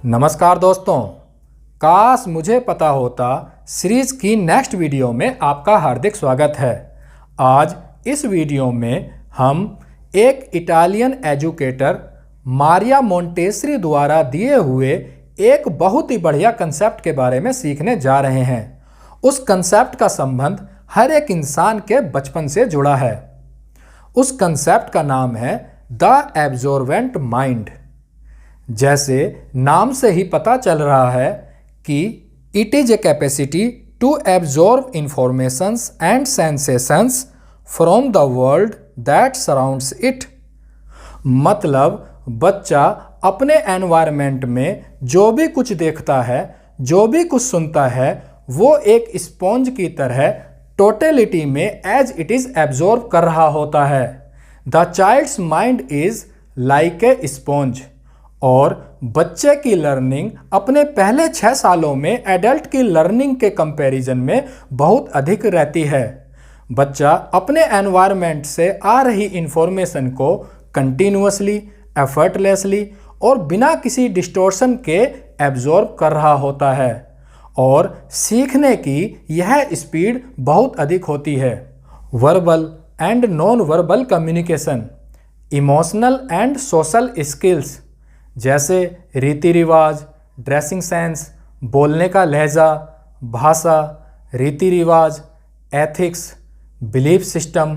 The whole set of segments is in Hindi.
नमस्कार दोस्तों, काश मुझे पता होता सीरीज की नेक्स्ट वीडियो में आपका हार्दिक स्वागत है। आज इस वीडियो में हम एक इटालियन एजुकेटर मारिया मोंटेसरी द्वारा दिए हुए एक बहुत ही बढ़िया कंसेप्ट के बारे में सीखने जा रहे हैं। उस कंसेप्ट का संबंध हर एक इंसान के बचपन से जुड़ा है। उस कंसेप्ट का नाम है द एब्जॉर्वेंट माइंड। जैसे नाम से ही पता चल रहा है कि it is a capacity to absorb informations and sensations from the world that surrounds it. मतलब बच्चा अपने एनवायरनमेंट में जो भी कुछ देखता है, जो भी कुछ सुनता है, वो एक स्पॉन्ज की तरह टोटलिटी में एज इट इज एब्जॉर्ब कर रहा होता है। The child's mind is like a sponge. और बच्चे की लर्निंग अपने पहले 6 सालों में एडल्ट की लर्निंग के कंपैरिजन में बहुत अधिक रहती है। बच्चा अपने एनवायरनमेंट से आ रही इंफॉर्मेशन को कंटिन्यूअसली, एफर्टलेसली और बिना किसी डिस्टॉर्शन के एब्जॉर्ब कर रहा होता है। और सीखने की यह स्पीड बहुत अधिक होती है। Verbal and non verbal communication, emotional and social skills जैसे रीति रिवाज, ड्रेसिंग सेंस, बोलने का लहजा, भाषा, रीति रिवाज, एथिक्स, बिलीफ सिस्टम,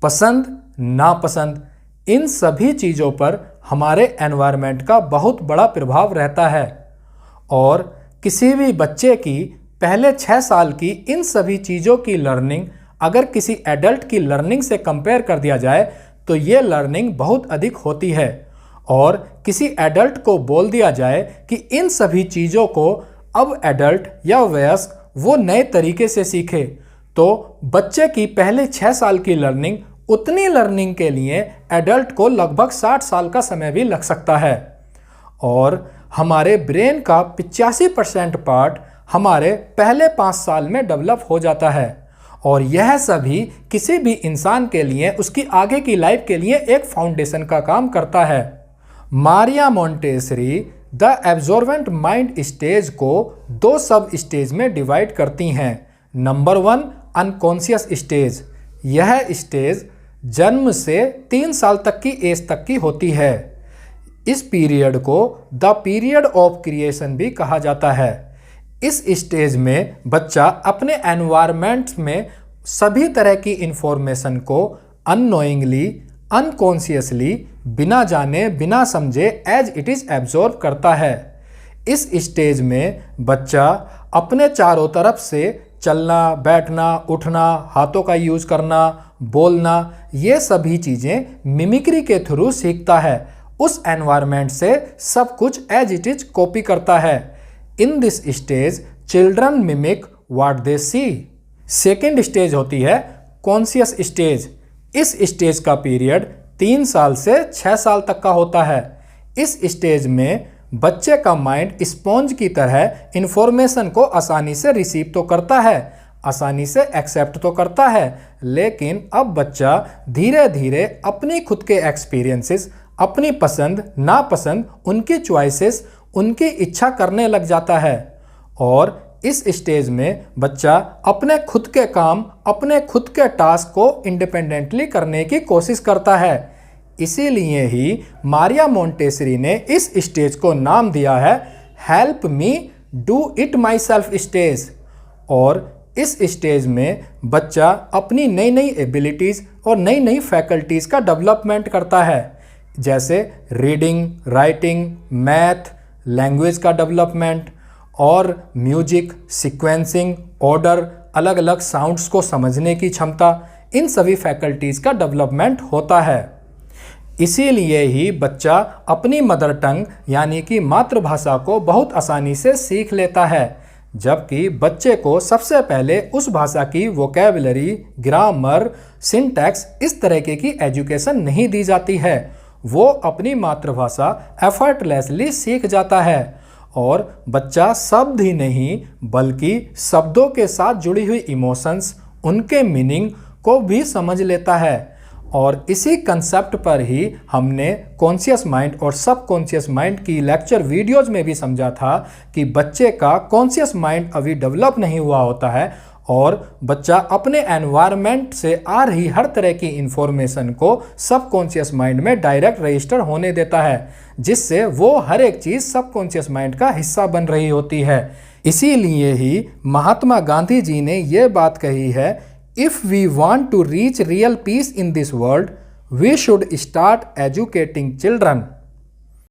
पसंद नापसंद, इन सभी चीज़ों पर हमारे एनवायरनमेंट का बहुत बड़ा प्रभाव रहता है। और किसी भी बच्चे की पहले 6 साल की इन सभी चीज़ों की लर्निंग अगर किसी एडल्ट की लर्निंग से कंपेयर कर दिया जाए तो ये लर्निंग बहुत अधिक होती है। और किसी एडल्ट को बोल दिया जाए कि इन सभी चीज़ों को अब एडल्ट या वयस्क वो नए तरीके से सीखे, तो बच्चे की पहले 6 साल की लर्निंग, उतनी लर्निंग के लिए एडल्ट को लगभग 60 साल का समय भी लग सकता है। और हमारे ब्रेन का 85% पार्ट हमारे पहले 5 साल में डेवलप हो जाता है। और यह सभी किसी भी इंसान के लिए, उसकी आगे की लाइफ के लिए एक फाउंडेशन का काम करता है। Maria Montessori the absorbent mind stage को 2 सब स्टेज में डिवाइड करती हैं। Number 1 unconscious stage. यह स्टेज जन्म से 3 साल तक की एज तक की होती है। इस पीरियड को द पीरियड ऑफ क्रिएशन भी कहा जाता है। इस स्टेज में बच्चा अपने एनवायरनमेंट में सभी तरह की इंफॉर्मेशन को अननोइंगली, अनकॉन्शियसली, बिना जाने बिना समझे एज इट इज़ एब्जॉर्ब करता है। इस स्टेज में बच्चा अपने चारों तरफ से चलना, बैठना, उठना, हाथों का यूज़ करना, बोलना, ये सभी चीज़ें मिमिक्री के थ्रू सीखता है। उस एनवायरनमेंट से सब कुछ एज इट इज कॉपी करता है। In this stage children mimic what they see. Second stage होती है कॉन्शियस स्टेज। इस स्टेज का पीरियड 3 साल से 6 साल तक का होता है। इस स्टेज में बच्चे का माइंड स्पॉन्ज की तरह इंफॉर्मेशन को आसानी से रिसीव तो करता है, आसानी से एक्सेप्ट तो करता है, लेकिन अब बच्चा धीरे धीरे अपनी खुद के एक्सपीरियंसेस, अपनी पसंद नापसंद, उनकी चॉइसेस, उनकी इच्छा करने लग जाता है। और इस स्टेज में बच्चा अपने खुद के काम, अपने खुद के टास्क को इंडिपेंडेंटली करने की कोशिश करता है। इसीलिए ही मारिया मोंटेसरी ने इस स्टेज को नाम दिया है help me do it my self stage. और इस स्टेज में बच्चा अपनी नई नई एबिलिटीज़ और नई नई फैकल्टीज़ का डेवलपमेंट करता है, जैसे रीडिंग, राइटिंग, मैथ, लैंग्वेज का डेवलपमेंट और म्यूजिक, सीक्वेंसिंग, ऑर्डर, अलग अलग साउंड्स को समझने की क्षमता, इन सभी फैकल्टीज़ का डेवलपमेंट होता है। इसीलिए ही बच्चा अपनी मदर टंग यानी कि मातृभाषा को बहुत आसानी से सीख लेता है, जबकि बच्चे को सबसे पहले उस भाषा की वोकैबुलरी, ग्रामर, सिंटैक्स, इस तरीके की एजुकेशन नहीं दी जाती है। वो अपनी मातृभाषा एफर्टलेसली सीख जाता है। और बच्चा शब्द ही नहीं बल्कि शब्दों के साथ जुड़ी हुई इमोशंस, उनके मीनिंग को भी समझ लेता है। और इसी कंसेप्ट पर ही हमने कॉन्शियस माइंड और सब कॉन्शियस माइंड की लेक्चर वीडियोज में भी समझा था कि बच्चे का कॉन्शियस माइंड अभी डेवलप नहीं हुआ होता है और बच्चा अपने एनवायरनमेंट से आ रही हर तरह की इंफॉर्मेशन को सबकॉन्शियस माइंड में डायरेक्ट रजिस्टर होने देता है, जिससे वो हर एक चीज़ सबकॉन्शियस माइंड का हिस्सा बन रही होती है। इसीलिए ही महात्मा गांधी जी ने ये बात कही है, if we want to reach real peace in this world we should start educating children.